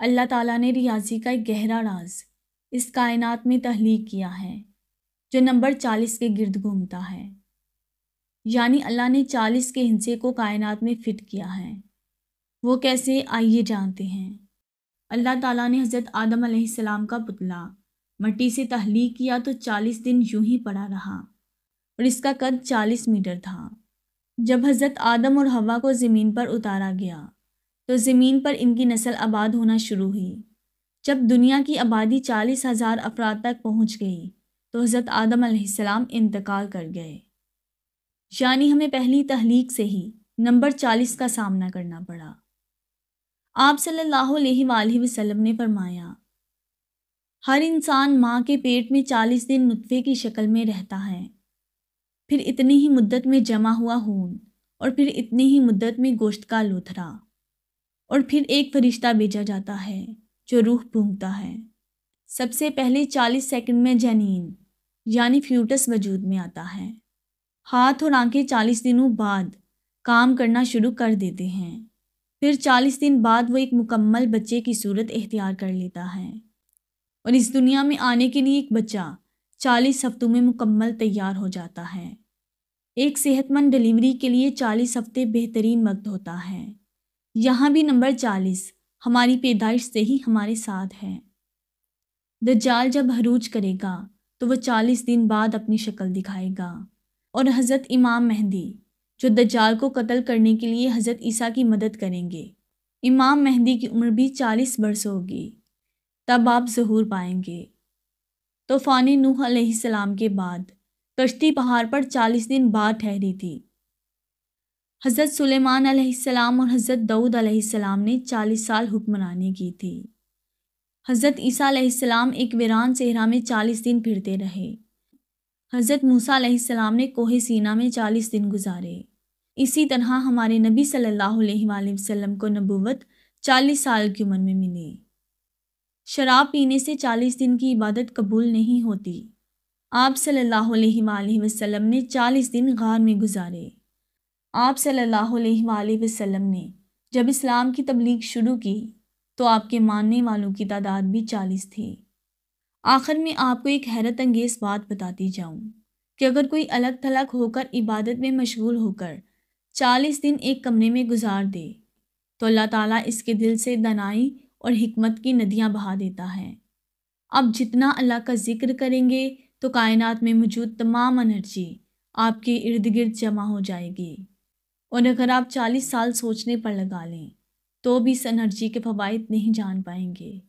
اللہ تعالیٰ نے ریاضی کا ایک گہرا راز اس کائنات میں تخلیق کیا ہے جو نمبر 40 کے گرد گھومتا ہے۔ یعنی اللہ نے 40 کے ہندسے کو کائنات میں فٹ کیا ہے۔ وہ کیسے، آئیے جانتے ہیں۔ اللہ تعالیٰ نے حضرت آدم علیہ السلام کا پتلا مٹی سے تخلیق کیا تو 40 دن یوں ہی پڑا رہا اور اس کا قد 40 میٹر تھا۔ جب حضرت آدم اور حوا کو زمین پر اتارا گیا تو زمین پر ان کی نسل آباد ہونا شروع ہوئی۔ جب دنیا کی آبادی 40,000 افراد تک پہنچ گئی تو حضرت آدم علیہ السلام انتقال کر گئے۔ یعنی ہمیں پہلی تخلیق سے ہی نمبر 40 کا سامنا کرنا پڑا۔ آپ صلی اللہ علیہ وآلہ وسلم نے فرمایا، ہر انسان ماں کے پیٹ میں 40 دن نطفے کی شکل میں رہتا ہے، پھر اتنی ہی مدت میں جمع ہوا خون اور پھر اتنی ہی مدت میں گوشت کا لوتھڑا اور پھر ایک فرشتہ بھیجا جاتا ہے جو روح پھونکتا ہے۔ سب سے پہلے 40 سیکنڈ میں جنین یعنی فیوٹس وجود میں آتا ہے۔ ہاتھ اور آنکھیں 40 دنوں بعد کام کرنا شروع کر دیتے ہیں، پھر 40 دن بعد وہ ایک مکمل بچے کی صورت اختیار کر لیتا ہے اور اس دنیا میں آنے کے لیے ایک بچہ 40 ہفتوں میں مکمل تیار ہو جاتا ہے۔ ایک صحت مند ڈلیوری کے لیے 40 ہفتے بہترین وقت ہوتا ہے۔ یہاں بھی نمبر 40 ہماری پیدائش سے ہی ہمارے ساتھ ہے۔ دجال جب عروج کرے گا تو وہ 40 دن بعد اپنی شکل دکھائے گا اور حضرت امام مہدی جو دجال کو قتل کرنے کے لیے حضرت عیسیٰ کی مدد کریں گے، امام مہدی کی عمر بھی 40 برس ہوگی، تب آپ ظہور پائیں گے۔ طوفان نوح علیہ السلام کے بعد کشتی پہاڑ پر 40 دن بعد ٹھہری تھی۔ حضرت سلیمان علیہ السلام اور حضرت داؤد علیہ السلام نے 40 سال حکمرانی کی تھی۔ حضرت عیسیٰ علیہ السلام ایک ویران صحرا میں 40 دن پھرتے رہے۔ حضرت موسیٰ علیہ السلام نے کوہ سینا میں 40 دن گزارے۔ اسی طرح ہمارے نبی صلی اللہ علیہ وآلہ وسلم کو نبوت 40 سال کی عمر میں ملی۔ شراب پینے سے 40 دن کی عبادت قبول نہیں ہوتی۔ آپ صلی اللہ علیہ وآلہ وسلم نے 40 دن غار میں گزارے۔ آپ صلی اللہ علیہ وآلہ وسلم نے جب اسلام کی تبلیغ شروع کی تو آپ کے ماننے والوں کی تعداد بھی 40 تھی۔ آخر میں آپ کو ایک حیرت انگیز بات بتاتی جاؤں کہ اگر کوئی الگ تھلگ ہو کر عبادت میں مشغول ہو کر 40 دن ایک کمرے میں گزار دے تو اللہ تعالیٰ اس کے دل سے دانائی اور حکمت کی ندیاں بہا دیتا ہے۔ اب جتنا اللہ کا ذکر کریں گے تو کائنات میں موجود تمام انرجی آپ کے ارد گرد جمع ہو جائے گی، اور اگر آپ 40 سال سوچنے پر لگا لیں تو بھی اس انرجی کے فوائد نہیں جان پائیں گے۔